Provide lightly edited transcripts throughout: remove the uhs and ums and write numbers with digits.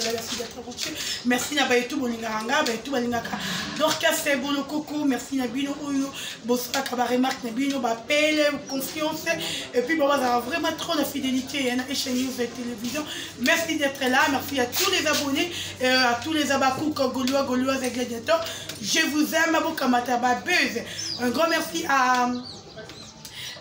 Nicolas, merci d'être reçu. Merci Nabayetou Bolinganga, Bayetou Balingaka. Dorcas Sebolo Coco, merci Nabino Oyo, Bossa Kabaremark, Nabino, Bapel, confiance. Et puis, bon, ça a vraiment trop de fidélité et chez News et télévision. Merci d'être là. Merci à tous les abonnés, à tous les abakous, Gaulois, Gauloises et gladiateurs. Je vous aime, Abokamata Babeuse. Un grand merci à.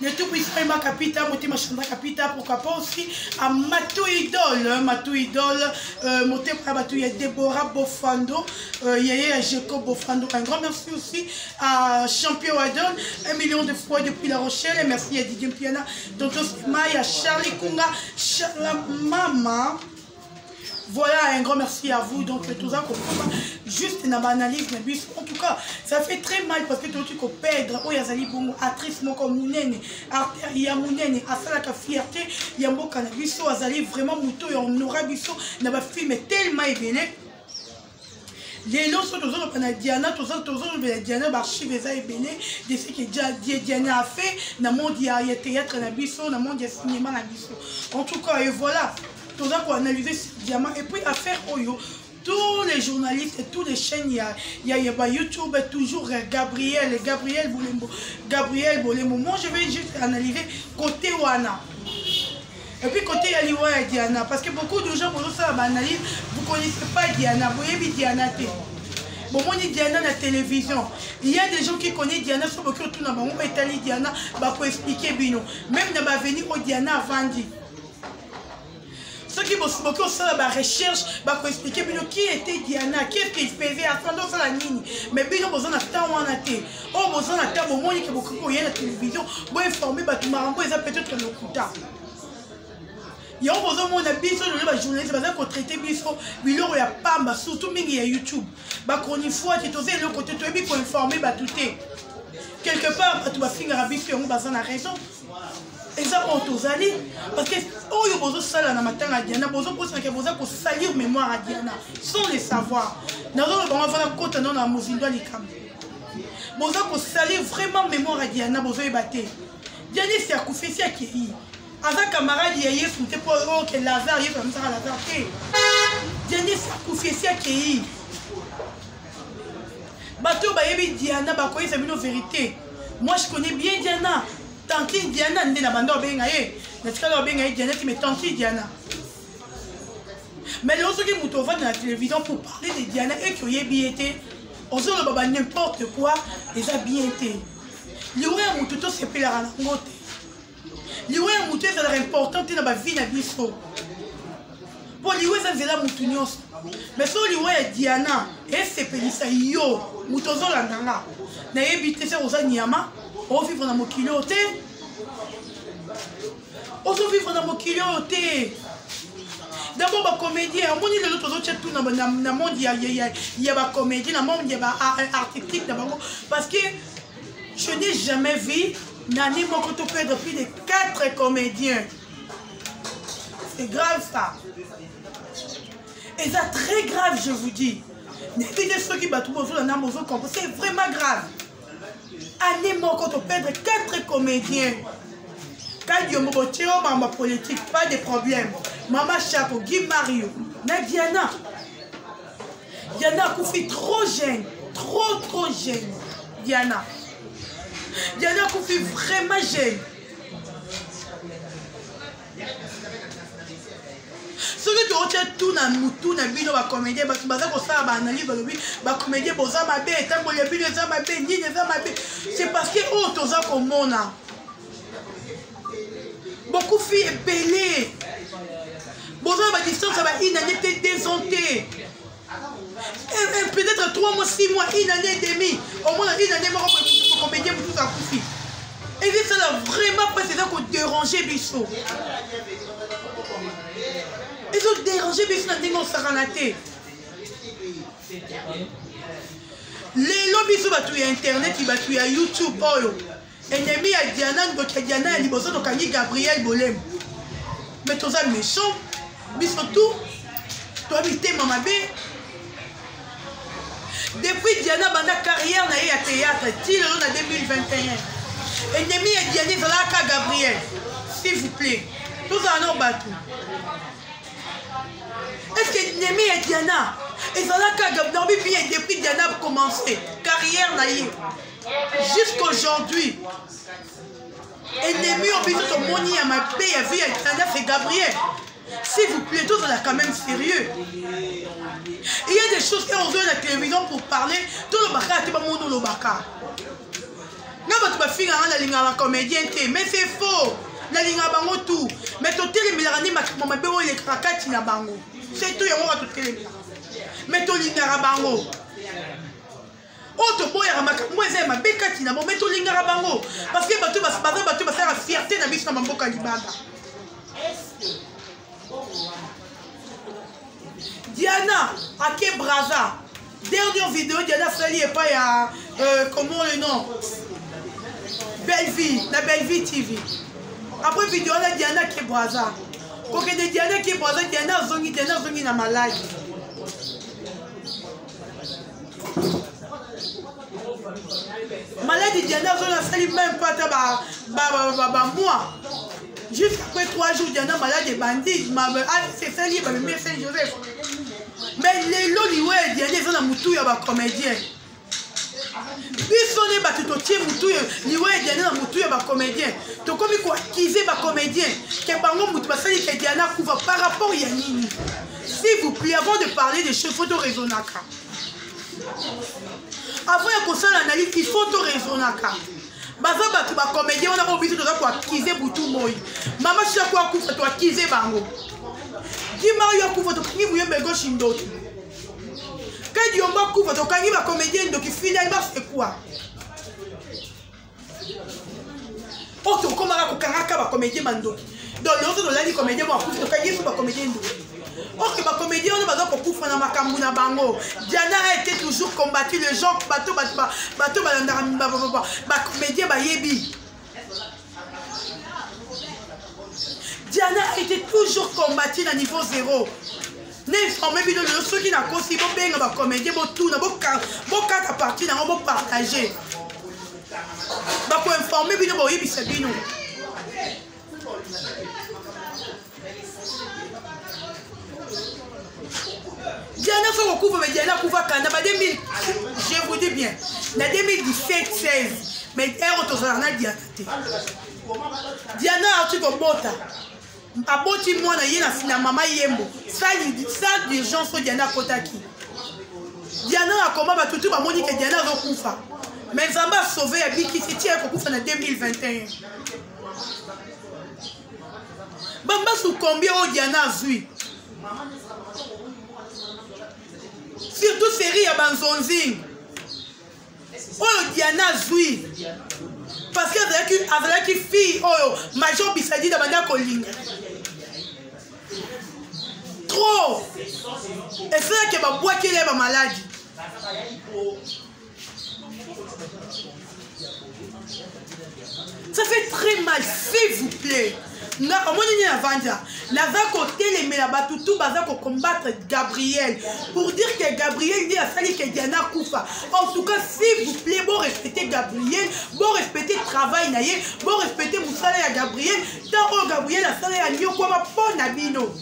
Le tout puissant Emma Capita, Motima Chandra Capita, pourquoi pas aussi à Matou Idol, Motima Matou Déborah Bofando, Yaya Jacob Bofando. Un grand merci aussi à Champion Wadon, 1 million de fois depuis La Rochelle. Et merci à Didier Piana, Tonton Maya, à Charlie Kunga, Mama. Voilà, un grand merci à vous. Donc, tout ça, juste une analyse, mais en tout cas, ça fait très mal parce que tout le monde perdre. Oh, Yazali Bongo, actrice, Moko Mounene, il y a Mounene, Asalaka fierté, il y a Moko Nabiso, Azali vraiment Mouto, et on aura Biso, n'a pas filmé tellement ébélé. Les lots sont toujours dans Diana, toujours Diana, archive et ébélé, de ce que Diana a fait, dans le monde, il y a théâtre, dans le monde, il y a cinéma, en tout cas, et voilà. Tout ça pour analyser ce diamant et puis à faire Oyo. Tous les journalistes et toutes les chaînes, il y a YouTube, toujours Gabriel Bolembo. Moi, je vais juste analyser côté Wana. Et puis côté Yaliwa et Diana. Parce que beaucoup de gens, pour ça, analyse, vous ne connaissez pas Diana. Vous voyez Diana. Bon, on dit Diana à la télévision. Il y a des gens qui connaissent Diana, sauf que tout le monde va Diana, pour expliquer Bino. Même ne va venir au Diana avant dit. Ceux qui vont la recherche pour expliquer qui était Diana, qu'est-ce qu'il faisait à faire dans la ligne. Mais bien, on a temps on a été. On a temps au moins que beaucoup de la télévision pour informer tout le monde, peut-être le coup tard. Il y a besoin de biso de journaliste parce qu'on traite biso bilo ya pamba surtout mingi ya YouTube. Ba koni fois tu tosé le côté toi pour informer tout quelque part tu vas finir à biso on bazana raison. Et ça, on tous allés. Parce que, oh, il y a besoin de ça dans ma tête à Diana, besoin de salir mémoire à Diana, sans les savoir. Nous allons faire côté dans la Mozindo Alikam. Besoin de salir vraiment mémoire à Diana, besoin de battre. Diana, c'est à Koufé, c'est à Kéhi. Avec camarade, il y a eu ce pour que Lazare, il y a comme ça à Lazare. Diana, c'est à Koufé, c'est à Kéhi. Bateau, il y a Diana, c'est une vérité. Moi, je connais bien Diana. Tanti Diana n'est pas bande bengaye. N'est-ce pas bengaye Diana mais Tanti Diana. Mais lorsque qui mouton va dans la télévision pour parler de Diana et qui a bien été, on se le baba n'importe quoi, les a bien été. L'oué a mouton c'est plus la rangote. L'oué a mouton c'est important dans la vie na biso. Pour l'oué ça c'est la moutonios. Mais sur l'oué Diana et c'est pelisa yo mouton la nanga. Na ebité c'est aux anyama. On vit dans mon kiloté. On vit dans mon kiloté. D'abord, ma comédien, on dit le l'autre tout dans le monde, il y a des comédiens, dans le monde, il y a des artistes. Parce que je n'ai jamais vu Nani Mokoto perdre plus de 4 comédiens. C'est grave ça. Et ça très grave, je vous dis. N'écoutez ceux qui battent au c'est vraiment grave. Année quand on perd 4 comédiens. Quand il y a un politique, pas de problème. Maman Chapo, Guy Mario, Diana. Diana Koufi trop jeune. Trop jeune. Diana. Diana Koufi vraiment jeune. Ce que tu retiens tout dans Moutou, dans Bino, la comédie, parce que ça va analyser la comédie, c'est parce que oh, tout ça comme on a. Beaucoup de filles épellées. Besoin de distance, ça va une année désenté. Peut-être 3 mois, 6 mois, une année et demie. Au moins une année, pour comédien, pour tout ça. Et ça n'a vraiment pas ça qu'on déranger Bissot. Ils ont dérangé Bissot dans des mots saranatés. Les lobbies sont battus à Internet, ils battus à YouTube. Ennemi à Diana, Diana, il bosse donc à Gabriel Bolem. Mais tous ça méchant, Bissot tout. Toi, habité Maman B. Depuis Diana, banda carrière na à théâtre, il en a 2021. Ennemi à Diana, Zalaka Gabriel. S'il vous plaît. Tous en ont battu. Est-ce que Ennemi et Diana, et ça là quand Bibi et depuis Diana a commencé, carrière naïve, jusqu'aujourd'hui. Ennemi au bisou ton moni à ma paix, à vie à Diana, c'est Gabriel. S'il vous plaît, tous on est quand même sérieux. Il y a des choses qu'on voit à la télévision pour parler, tout le baka, tu vas monter le baka. Tu vas finir la ligne à la comédienne, mais c'est faux. La ligne à bango tout. Mais tu es le milani, ma béo, il est craqué, na bango. C'est tout, il y a tout le mais tu ligne à bango. Oh, tu bois à moi, c'est ma bécati, mais tu ligne à bango. Parce que tu vas faire la fierté de la mission de mon boca libada. Diana, Ake Braza. Dernière vidéo, Diana Sali et pas à comment le nom? Belle-Vie, la Belle-Vie TV. Après vidéo, on a Diana Ake Braza. Quand il y a Diana Ake Braza, Diana Zongi na malade. Malade Diana Zongi Sali même pas moi. Jusqu'après 3 jours, Diana malade et bandit. C'est ça, il m'a Saint-Joseph. Mais les lois, Diana, ils ont la moutou, il y a des comédiens. Puis, on est battu, tu es moutou, il y a des comédiens. Tu comme quoi, acquiser des comédiens. Que bango moutou, parce que Diana couvre par rapport à Yanini. S'il vous plaît, avant de parler des choses, il faut te raisonner. Avant de faire l'analyse, il faut te raisonner. Baza batu ba comédien on a obligé de acquiser Boutou Moï. Maman chaque fois couvre toi acquiser bango. Qui Mario couvre toi qui bouillon bego shindo. Quand Diomba couvre toi quand il va comédien donc finalement c'est quoi? Oh tu comment la kokanga ba comédien mando. Donc l'autre de l'année comédien ba couvre toi quand il va comédien. Or que ma comédien on va couvre na makambu na bango. Diana a été toujours combattu les gens bateau comédien ba yebi. Diana a été toujours combattu à niveau 0. N'informez bien de ceux qui n'a pas aussi bien ba comédien bo tout na bo quatre parties na bo partager. Ba ko informer bien bo yebi c'est bino. Diana fait recouvre, mais Diana couvre quand dans 2000, je vous dis bien, en 2017-16, mais elle retourne à Diana. Diana a tué au bota. A boti moi na yena fina mama yembo. Ça d'urgence sur Diana Kotaki. Diana a comment ba tout ba moni que Diana va kufa. Mais Zamba sauvé a biki qui tient pour kufa en 2021. Bamba sous combien au Diana zui. Surtout série à Banzonzing. Oh Diana Zoui. Parce qu'avec une fille, oh Major Bissadi de Banda Koling. Trop. Et c'est là que ma boîte qui est malade. Ça fait très mal, s'il vous plaît. Combattre Gabriel pour dire que Gabriel dit à Sali que Diana Koufa. En tout cas, s'il vous plaît, bon respecter Gabriel, bon respecter le travail naïe, bon respecter Moussala et Gabriel, tant que Gabriel a Sali à Nyo Kwama Pon Nabino.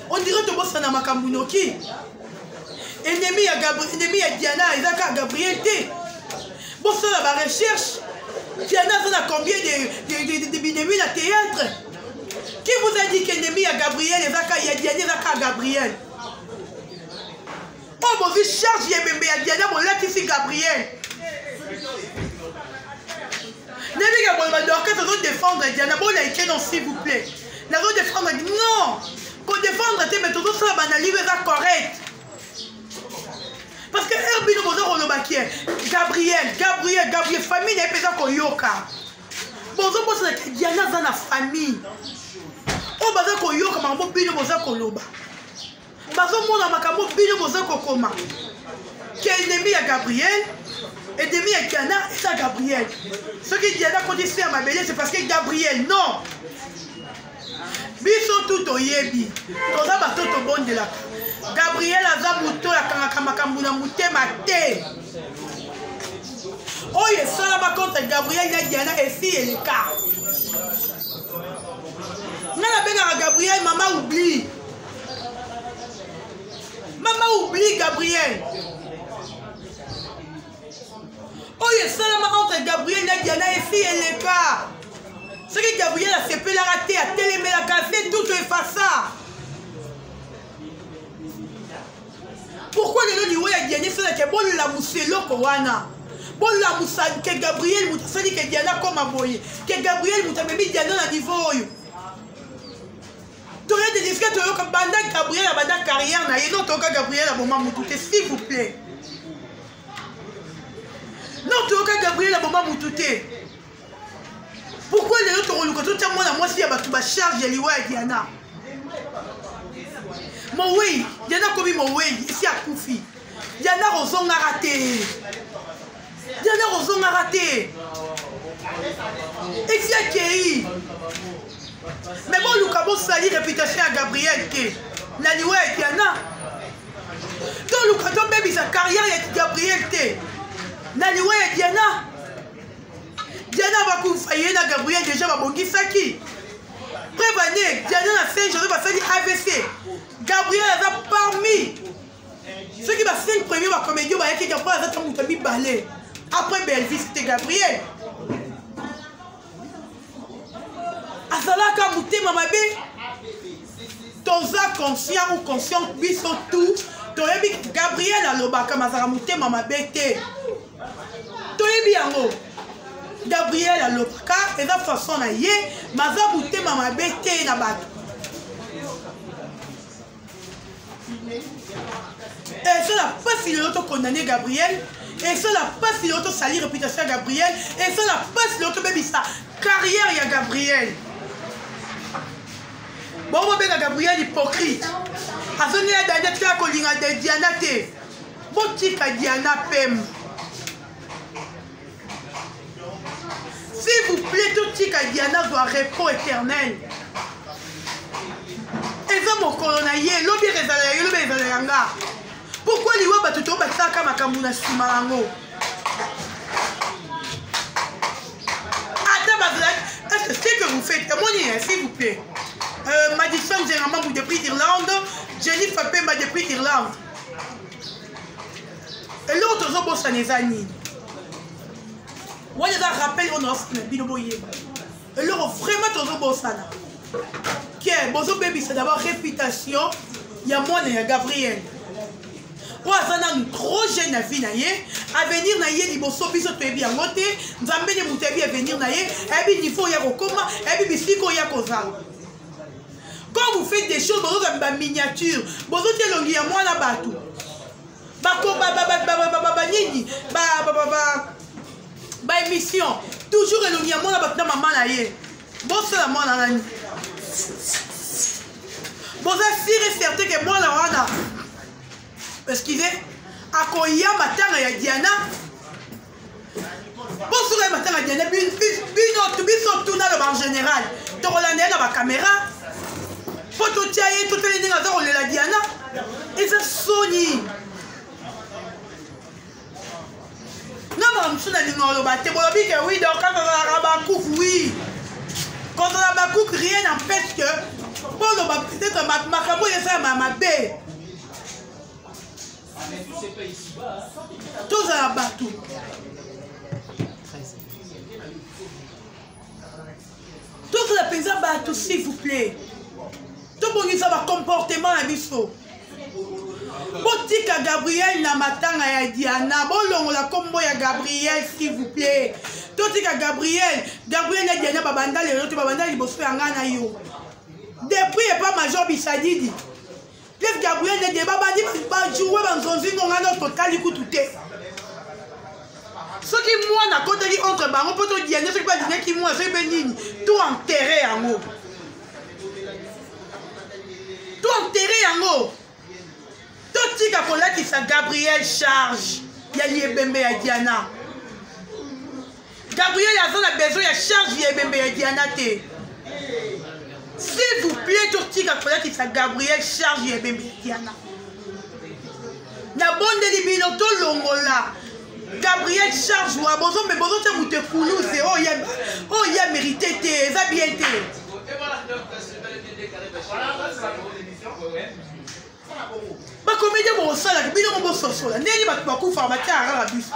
On dirait que boss na Makambunoki. Ennemi à Gabriel, ennemi à Diana, et à Gabriel T. Bon, ça la recherche. Diana, ça a combien de binémis à théâtre? Qui vous a dit qu'ennemi à Gabriel et Zaka, il y a Diana à Gabriel? Oh, mon vie charge, il y a bébé à Diana, mon lac ici Gabriel. N'est-ce pas que vous allez défendre Diana? Bon, là, non, s'il vous plaît. La zone défendre, non. Pour défendre, mais tout ça, banaliser ça correct. Parce que Herbino Bozo Gabriel, famille n'est pas comme Yoka. Bozo Bozo Diana dans la famille. Oh Bozo Koyoka, ma Bino Bozo Koloba. Bozo Mona Makamo Bino Bozo Kokoma. Qui est ennemi à Gabriel, ennemi à Diana et ça Gabriel. Ce qui Diana quand il fait à ma belle, c'est parce que Gabriel, non. Biso tout au yebi. Toza bato to bon de la. Gabriel Azabuto la Kamakamuna Mutema te. Oh, il est seul là-bas contre Gabriel Diana et si et les cas. N'a la belle à Gabriel, maman oublie. oublie Gabriel. Oh, il y a seulement entre Gabriel et Diana et fille et les cas. Ce que Gabriel a fait la rater, a télémé la cassé, tout est ça. Pourquoi les gens disent que Diana c'est bon la mousselo kowana. Bon la moussa que Gabriel moussa dit que Diana comme aboye. Que Gabriel moussa même Diana na niveau yo. Tu as des disques que banda Gabriel a banda carrière na yeno toka Gabriel a moment moutouté s'il vous plaît. Non toka Gabriel a moment moutouté. Pourquoi les autres ont tout le monde moi si ya batu ba charge ya liwa Diana. Mon oui, Diana comme mon oui ici à Koufi. Diana Rozon a raté. Diana Rozon a raté. Et si à Kéi. Mais bon, Lucas, bon, salit réputation à Gabriel Ké. Naniwa et Diana. Donc, Lucas, ton bébé, sa carrière est Gabriel Ké. Naniwa et Diana. Diana va confier à Gabriel déjà, va bongi Saki. Prévenez, Diana a fait, je vais faire AVC. Gabriel a parmi. Ceux qui va faire le premier, va comédie, va être Gabriel a fait un balai. Après Belvis, c'était Gabriel. Azalaka mouté mamabe. Toza conscient ou conscient, biso tout. Toyebi Gabriel a lobaka mazara mouté mamabe te. Toyebi yango. Gabriel a lobaka, et la façon na ye, mazara mouté mamabe te na bato. Et cela pas si l'autre condamné Gabriel. Et cela pas si l'autre sali réputation à Gabriel. Et cela pas si l'autre baby sa carrière y a Gabriel. Bon, on va Gabriel hypocrite. A sonné à Daniel qui a collé à Diana T. Bon, tic à Diana Pem. S'il vous plaît, tout tic à Diana doit repos éternel. Et ça, mon colonaïe, l'obé résalé, l'obé résalé. Pourquoi les gens battent tout ça comme Kamuna Simarango? Attends, est-ce que c'est que vous faites? S'il vous plaît. Madison, j'ai un membre depuis l'Irlande. Jenny Fapé m'a depuis l'Irlande. Et l'autre, je bosse à les années. Moi, je rappelle, on a fait un binoboye. Et l'autre, vraiment, je bosse à la. Qui Bozo Baby, c'est d'abord réputation. Il y a moi, il y a Gabriel. Ouazana trop jeune à vie naie, à venir naie ni bosso biso to bien moté, nzambe ne mutebi à venir naie, et puis il faut y avoir comment, et puis bisiko y a cosa. Quand vous faites des choses, vous avez une miniature, vous avez longi à moi la batou. Bako nini, émission, toujours longi à moi la batou maman naie. Bon c'est la moi la nani. Vous assurez certain que moi la wana. Excusez, à Koya Matanga ya Diana. Bonsoir Matanga Diana, bino tout en général. Tu relandes dans la caméra. Photo tiaye, toutes les dingen dans la Diana. Et ça Sony. Non, mais je suis dans le bâtiment. Oui, donc quand on a Rabakouk, oui. Quand on a Rabakouk, rien n'empêche que. Bon, peut-être ma cabo est ça, ma baie. Tous à la bateau. Tous la paysan bateau, s'il vous plaît. Tout le monde a un comportement à biso. Botika Gabriel na matanga ya Diana. Bolongo la combo ya Gabriel, s'il vous plaît. Totika Gabriel. Gabriel na Diana babanda les autres babanda liboso ya ngana yo. Depuis et pas Major Bissadidi. Les Gabriel ne débat pas dit jouer dans son zine on a notre calico tout est. Ce qui moi n'a côté entre baron peut te dire ce qui pas dire qui moi c'est bénigne tout enterré en haut. Tout enterré en haut. Tout tika kola qui sa Gabriel charge. Ya liebembe ya Diana. Gabriel a besoin de charge liebembe ya Diana te. S'il vous plaît, tout le monde qui s'est Gabriel charge et bébé Diana. La bonne de l'ibino, tout l'ongola. Gabriel charge ou a besoin, mais besoin de vous te couler. Oh, il a mérité, ça bien été. bacomédien bosalaka bino mo bososola ndenge bato bakufaka batiaka kaka biso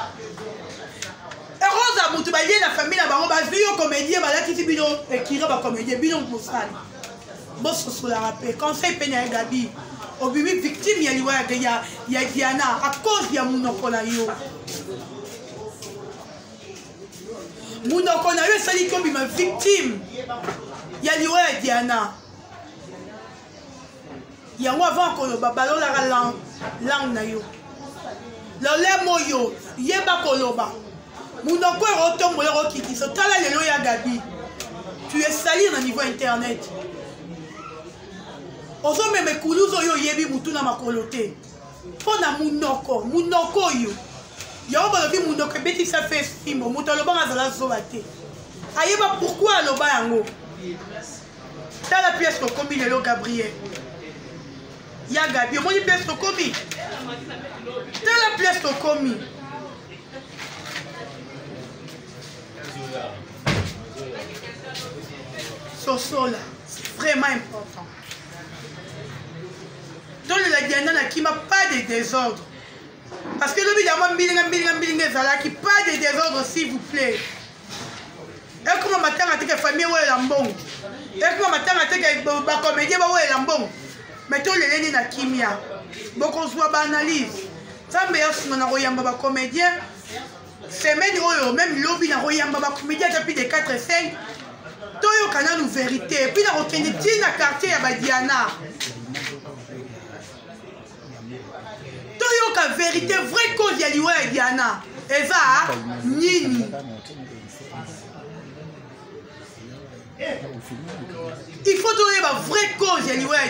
erosa motu balie na famille na bango bazwi yo comédien balatisi bino ekira bacomédien bino mosali bososolaka mpe conseil mpe na ye gabi obimi victime ya liwa ya Diana à cause ya munoko na yo munoko na yo esali kobima victime ya liwa ya Diana yango avant koloba balolaka langue na yo lolemo yo yeba koloba munoko erotombola ekokitisa tala lelo ya Gabi tu es sali na niveau internet ozomeme kuluzu oyo oyebi mutu na makolo te mpo na munoko oyo yango balobi munoko ebetisa fe simbo moto alobanga azala zoba te ayeba pourkui aloba yango tala pièce tokomi lelo Gabriel ya Gabi omoni pièce tokomi tala pièce tokomi sosola c'est vraiment important donc la Diana na kima pas de désordre parce que lobi dama mbilinga ezalaki pas de désordre s'il vous plaît ekoma matanga teke famille oyo mbongo ekoma matanga teke bacomédien baoyo mbongo mais toleleni na kimia bokozwa baanalyse nzambe yasunga na koyamba bacomédien semaine oyo même lobi na koyamba bacomédien ata plus de 4 et 5 toyoka nanu vérité puis na kokende ntina quartier ya badiana toyoka vérité vraie cause ya liwa ya Diana eza nini il faut toyeba vraie cause ya liwa ya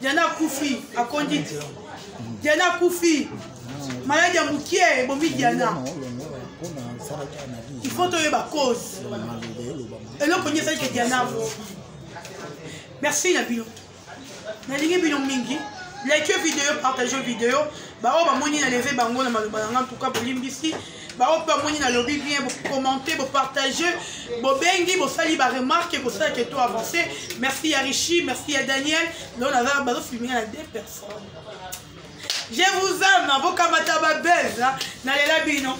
Diana kufi akonditi Diana kufi maladi ya mukie ebomi Diana il faut toyeba cause eloko nyesa ke Diana merci na bino nalingi bino mingi like vidéo partage vidéo bao bamoni na lever bango na malobanga en tout cas bolimbisi bao pa moni na lobby bien commenter partager bobengi bosali ba remarque pour ça que tout avancer merci à Richi merci à Daniel là on a bazo filmer à 2 personnes je vous aime na bokamata ba belle na lela bino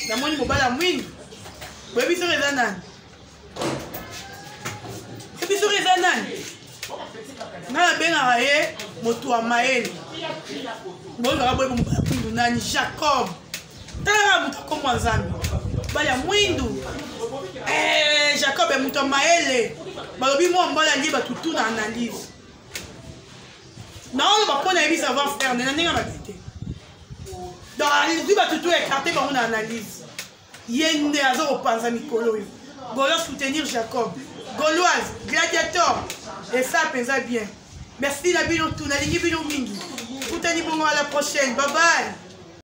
na moni mobala mwini bobi sur les anan bobi sur les anan na benga ye moto wa maeli bonga boye mwindu nani Jacob tala moto komwa nzambe bala mwindu Jacob e moto maele balobi mo mbala liba tutu na analyse na on va pona yebi savoir faire na ndenge mabete donc analyse ba tutu écarté bango na analyse yende azo kopanza mikolo yo golo soutenir Jacob Gauloise gladiateur et ça pensa bien. Merci la bino tout, na lingi bino mingi. Tout à la prochaine. Bye bye.